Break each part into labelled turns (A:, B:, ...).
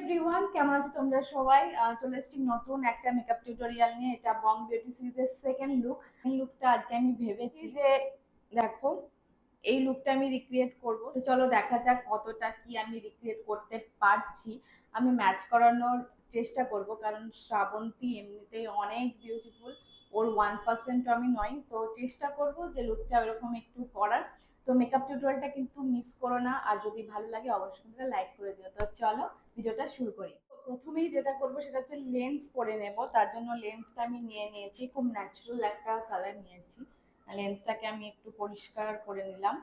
A: Everyone, কেমন আছো তোমরা সবাই? চলে এসেছি নতুন একটা মেকআপ টিউটোরিয়াল নিয়ে। এটা বং বিউটি সিরিজের সেকেন্ড লুকটা আজকে আমি ভেবেছি যে দেখো এই লুকটা আমি রিক্রিয়েট করব। তো চলো দেখা যাক কতটা কি আমি রিক্রিয়েট করতে পারছি। আমি ম্যাচ করানোর চেষ্টা করব, কারণ শ্রাবন্তী এমনিতেই অনেক বিউটিফুল, ওর 1% আমি নই। তো চেষ্টা করব যে লুকটা এরকম একটু করার। তো মেকআপ টিউটোরিয়ালটা কিন্তু মিস করো না, আর যদি ভালো লাগে অবশ্যই লাইক করে দিও। তো চলো ভিডিওটা শুরু করি। প্রথমেই যেটা করবো সেটা হচ্ছে লেন্স পরে নেব। তার জন্য লেন্সটা আমি নিয়ে নিয়েছি, খুব ন্যাচারাল একটা কালার নিয়েছি। লেন্সটাকে আমি একটু পরিষ্কার করে নিলাম।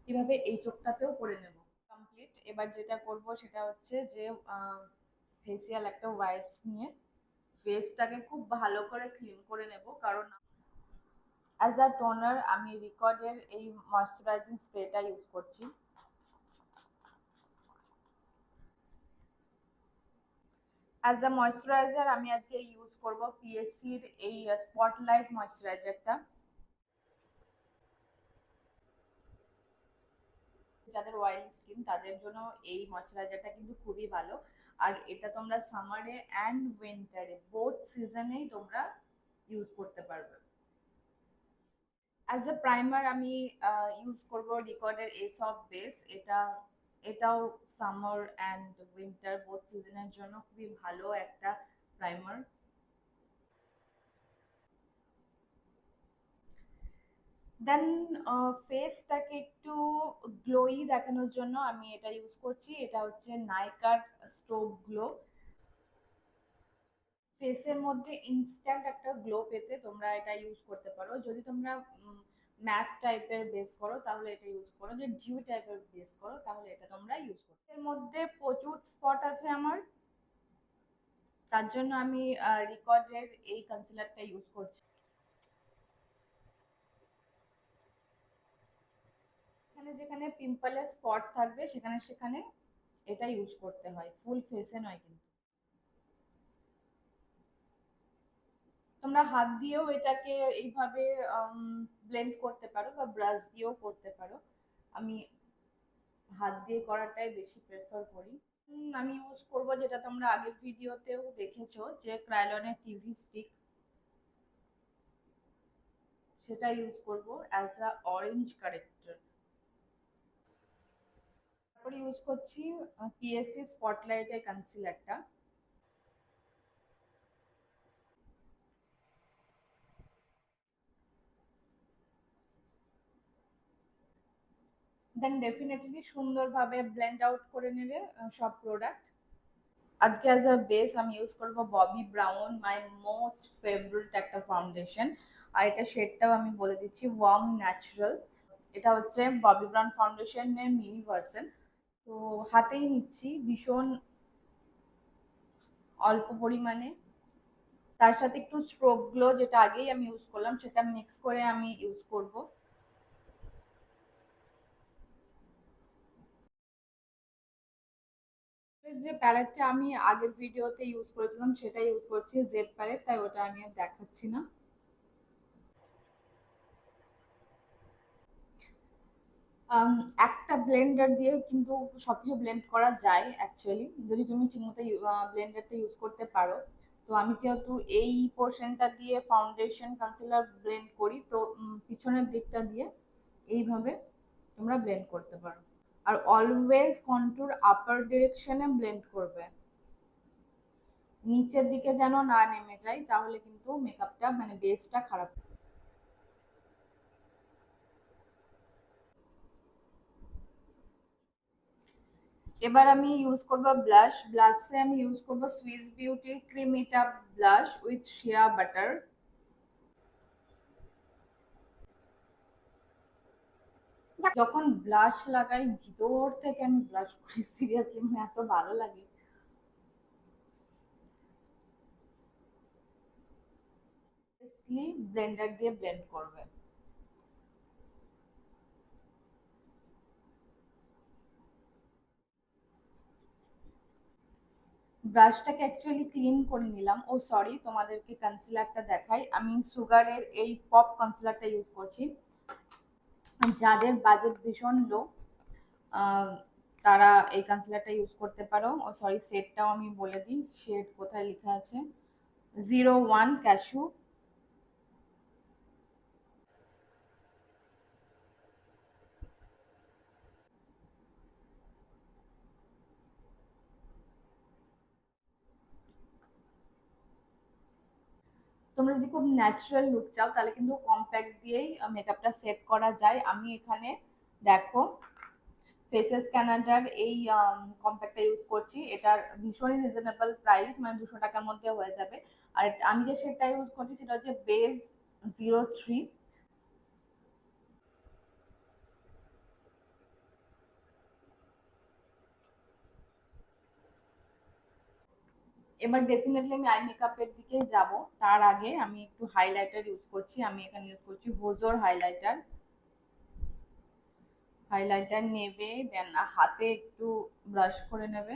A: এভাবে এই চোখটাতেও করে নেব। কমপ্লিট। এবার যেটা করব সেটা হচ্ছে যে ফেসিয়াল একটা ওয়াইপস নিয়ে ফেসটাকে খুব ভালো করে ক্লিন করে নেব, কারণ অ্যাজ আ টোনার আমি রিকর্ডের এই ময়শ্চারাইজিং স্প্রেটা ইউজ করছি। অ্যাজ আ ময়শ্চারাইজার আমি আজকে ইউজ করব পিএসসির এই স্পটলাইট ময়শ্চারাইজারটা। যাদের অয়েলি স্কিন তাদের জন্য এই ময়শ্চারাইজারটা কিন্তু খুবই ভালো। আর এটা তোমরা সামারে অ্যান্ড উইন্টারে বোথ সিজনেই তোমরা ইউজ করতে পারবে। অ্যাজ এ প্রাইমার আমি ইউজ করব রিকর্ডের এসব বেস। এটাও সামার অ্যান্ড উইন্টার বোথ সিজনের জন্য খুবই ভালো একটা প্রাইমার। দেন ফেসটাকে একটু গ্লোই দেখানোর জন্য আমি এটা ইউজ করছি। এটা হচ্ছে নাইকার স্টোভ গ্লো। ফেসের মধ্যে ইনস্ট্যান্ট একটা গ্লো পেতে তোমরা এটা ইউজ করতে পারো। যদি তোমরা ম্যাট টাইপের বেস করো তাহলে এটা ইউজ করো, যদি ডিউ টাইপের বেস করো তাহলে এটা তোমরা ইউজ করো। এর মধ্যে প্রচুর স্পট আছে আমার, তার জন্য আমি রিকর্ডের এই কনসিলারটা ইউজ করছি। এখানে যেখানে পিম্পলের স্পট থাকবে সেখানে সেখানে এটা ইউজ করতে হয়, ফুল ফেসে নয় কিন্তু। তোমরা হাত দিয়েও এটাকে এইভাবে ব্লেন্ড করতে পারো বা ব্রাশ দিয়েও করতে পারো। আমি হাত দিয়ে করাটাই বেশি প্রেফার করি। আমি ইউজ করব যেটা তোমরা আগের ভিডিওতেও দেখেছো, যে ক্রায়োলনের টিভি স্টিক, সেটা ইউজ করব অ্যাজ আ অরেঞ্জ কারেক্টর। তারপরে ইউজ করছি পিএসসি স্পটলাইটের কনসিলারটা। দেন ডেফিনেটলি সুন্দরভাবে ব্লেন্ড আউট করে নেবে সব প্রোডাক্ট। আজকে অ্যাজ আ বেস আমি ইউজ করব Bobby brown, my most favourite একটা ফাউন্ডেশন। আর এটা শেডটাও আমি বলে দিচ্ছি, ওয়ার্ম ন্যাচারাল। এটা হচ্ছে ববি ব্রাউন ফাউন্ডেশনের মিনি ভার্সন। তো হাতেই নিচ্ছি ভীষণ অল্প পরিমাণে। তার সাথে একটু স্ট্রোক গ্লো যেটা আগেই আমি ইউজ করলাম সেটা মিক্স করে আমি ইউজ করব। যে প্যালেটটা আমি আগের ভিডিওতে ইউজ করেছিলাম সেটা ইউজ করছি, জেড প্যালেট, তাই ওটা আমি আর দেখাচ্ছি না। একটা ব্লেন্ডার দিয়ে কিন্তু সবকিছু ব্লেন্ড করা যায় অ্যাকচুয়ালি, যদি তুমি ঠিকমতো ব্লেন্ডারটা ইউজ করতে পারো। তো আমি যেহেতু এই পোর্শনটা দিয়ে ফাউন্ডেশন কনসিলার ব্লেন্ড করি, তো পিছনের দিকটা দিয়ে এইভাবে তোমরা ব্লেন্ড করতে পারো। Are always contour upper ডিরেকশনে blend করবে, নিচের দিকে যেন না নেমে যায়, তাহলে কিন্তু মেকআপটা মানে বেসটা খারাপ। এবার আমি ইউজ করব ব্লাশ। ব্লাশে আমি ইউজ করব সুইস বিউটি ক্রিমিটা ব্লাশ উইথ শিয়া বাটার। যখন ব্লাশ লাগাই ভিতর থেকে আমি ব্লাশ করি, সিরিয়াসলি মানে এত ভালো লাগে। ব্লেন্ডার দিয়ে ব্লেন্ড করবে। ব্রাশটাকে অ্যাকচুয়ালি ক্লিন করে নিলাম। ও সরি, তোমাদেরকে কনসিলারটা দেখাই। আমি সুগারের এই পপ কনসিলারটা ইউজ করছি। যাদের বাজেট ভীষণ লো তারা এই কনসিলারটা ইউজ করতে পারো। ও সরি, শেডটাও আমি বলে দিই, শেড কোথায় লেখা আছে, 01 ক্যাশু। তোমরা যদি খুব ন্যাচারাল লুক চাও তাহলে কিন্তু কম্প্যাক্ট দিয়েই মেকআপটা সেট করা যায়। আমি এখানে দেখো ফেসেস কানাডার এই কম্প্যাক্টটা ইউজ করছি। এটার ভীষণই রিজনেবল প্রাইস, মানে 200 টাকার মধ্যে হয়ে যাবে। আর আমি যে শেডটা ইউজ করছি সেটা হচ্ছে বেজ 03। এবার ডেফিনেটলি আমি আই মেকআপের দিকে যাব। তার আগে আমি একটু হাইলাইটার ইউজ করছি। আমি এখানে ইউজ করছি হোজোর হাইলাইটার। হাইলাইটার নেবে, দেন হাতে একটু ব্রাশ করে নেবে।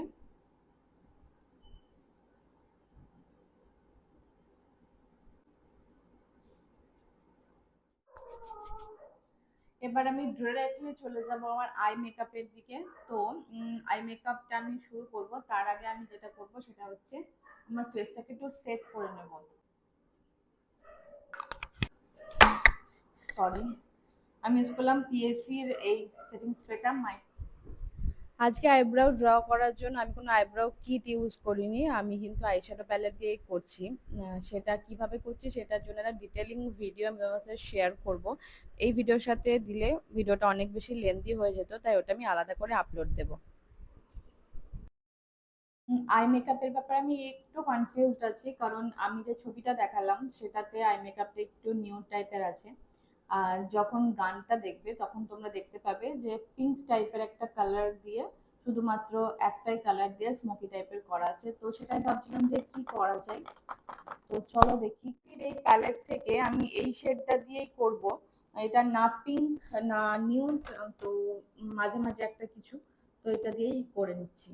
A: এবার আমি ডিরেক্টলি চলে যাব আমার আই মেকআপের দিকে। তো আই মেকআপটা আমি শুরু করব। তার আগে আমি যেটা করব সেটা হচ্ছে আমার ফেসটাকে একটু সেট করে নেব। সরি, আমি ইউজ করলাম পিএসসির এই সেটিং স্প্রেটা। আজকে আইব্রাউ ড্র করার জন্য আমি কোনো আইব্রাউ কিট ইউজ করিনি, আমি কিন্তু আইশ্যাডো প্যালেট দিয়েই করছি। সেটা কিভাবে করছি সেটার জন্য একটা ডিটেলিং ভিডিও আমি তোমার সাথে শেয়ার করব। এই ভিডিওর সাথে দিলে ভিডিওটা অনেক বেশি লেন্দি হয়ে যেত, তাই ওটা আমি আলাদা করে আপলোড দেবো। আই মেকআপের ব্যাপারে আমি একটু কনফিউজড আছি, কারণ আমি যে ছবিটা দেখালাম সেটাতে আই মেকআপটা একটু নিউ টাইপের আছে। আর যখন গানটা দেখবে তখন তোমরা দেখতে পাবে যে পিঙ্ক টাইপের একটা কালার দিয়ে, শুধুমাত্র একটাই কালার দিয়ে স্মোকি টাইপের করা আছে। তো সেটাই ভাবছিলাম যে কি করা যায়। তো চলো দেখি, এই প্যালেট থেকে আমি এই শেডটা দিয়েই করব। এটা না পিঙ্ক না নিউড, তো মাঝে মাঝে একটা কিছু, তো এটা দিয়েই করে নিচ্ছি।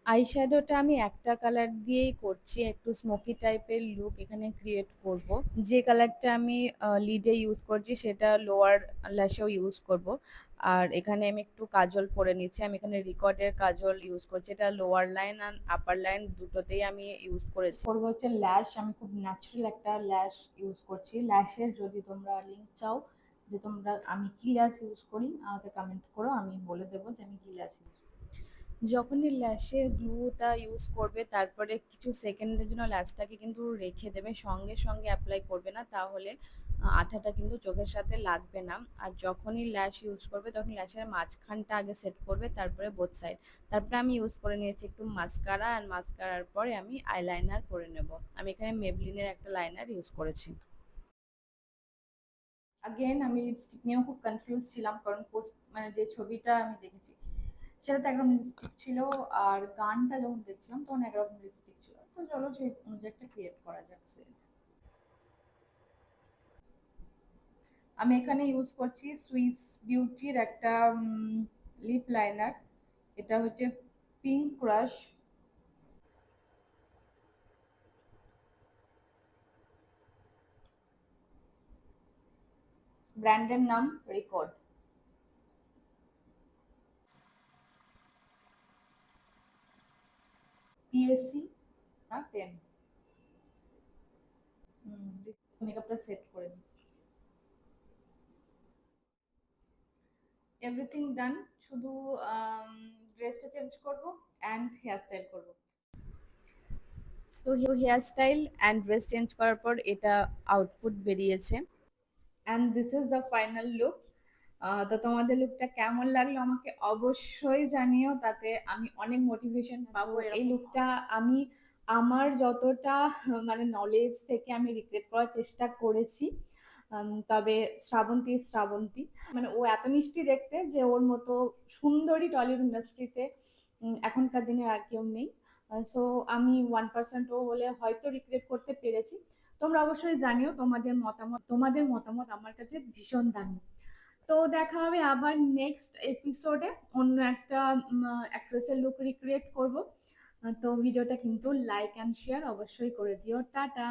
A: আইশ্যাডোটা আমি একটা কালার দিয়েই করছি, একটু স্মোকি টাইপের লুক এখানে ক্রিয়েট করব। যে কালারটা আমি লিডে ইউজ করছি সেটা লোয়ার ল্যাশেও ইউজ করব। আর এখানে আমি একটু কাজল পরে নিচ্ছি। আমি এখানে রিকর্ডের কাজল ইউজ করছি, এটা লোয়ার লাইন আর আপার লাইন দুটোতেই আমি ইউজ করেছি। করবো হচ্ছে ল্যাশ। আমি খুব ন্যাচারাল একটা ল্যাশ ইউজ করছি। ল্যাশের যদি তোমরা লিঙ্ক চাও যে তোমরা আমি কি ল্যাশ ইউজ করি, আমাকে কমেন্ট করো, আমি বলে দেবো যে আমি কি ল্যাশ ইউজ করি। যখনই ল্যাশে গ্লুটা ইউজ করবে তারপরে কিছু সেকেন্ডের জন্য ল্যাশটাকে কিন্তু রেখে দেবে, সঙ্গে সঙ্গে অ্যাপ্লাই করবে না, তাহলে আঠাটা কিন্তু চোখের সাথে লাগবে না। আর যখনই ল্যাশ ইউজ করবে তখন ল্যাশের মাঝখানটা আগে সেট করবে, তারপরে বোথ সাইড। তারপরে আমি ইউজ করে নিয়েছি একটু মাস্কারা, আর মাস্কারার পরে আমি আইলাইনার পরে নেব। আমি এখানে মেবলিনের একটা লাইনার ইউজ করেছি। আগেন আমি লিপস্টিক নিয়েও খুব কনফিউজ ছিলাম, কারণ পোস্ট মানে যে ছবিটা আমি দেখেছি সেটাতে একরকম লিপস্টিক ছিল, আর গানটা যখন দেখছিলাম তখন একরকম লিপস্টিক ছিল। তো চলো সেই অনুযায়ী একটা ক্রিয়েট করা যাচ্ছে। আমি এখানে ইউজ করছি সুইস বিউটির একটা লিপ লাইনার। এটা হচ্ছে পিঙ্ক ক্রাশ। ব্র্যান্ডের নাম রেকর্ড। পিএসসি না 10। মেকআপটা সেট করে নিই। এভরিথিং ডান, শুধু ড্রেসটা চেঞ্জ করব অ্যান্ড হেয়ার স্টাইল করবো। তো hair style and dress change করার পর এটা আউটপুট বেরিয়েছে, and this is the final look. তো তোমাদের লুকটা কেমন লাগলো আমাকে অবশ্যই জানিও, তাতে আমি অনেক মোটিভেশন পাবো। এই লুকটা আমি আমার যতটা মানে নলেজ থেকে আমি রিক্রিয়েট করার চেষ্টা করেছি। তবে শ্রাবন্তী শ্রাবন্তী মানে ও এত মিষ্টি দেখতে যে ওর মতো সুন্দরী টলিউড ইন্ডাস্ট্রিতে এখনকার দিনে আর কেউ নেই। সো আমি 1%ও হলে হয়তো রিক্রিয়েট করতে পেরেছি। তোমরা অবশ্যই জানিও তোমাদের মতামত আমার কাছে ভীষণ দামি। তো দেখা হবে আবার নেক্সট এপিসোডে, অন্য একটা অ্যাক্ট্রেসের লুক রিক্রিয়েট করব। তো ভিডিওটা কিন্তু লাইক অ্যান্ড শেয়ার অবশ্যই করে দিও। টাটা।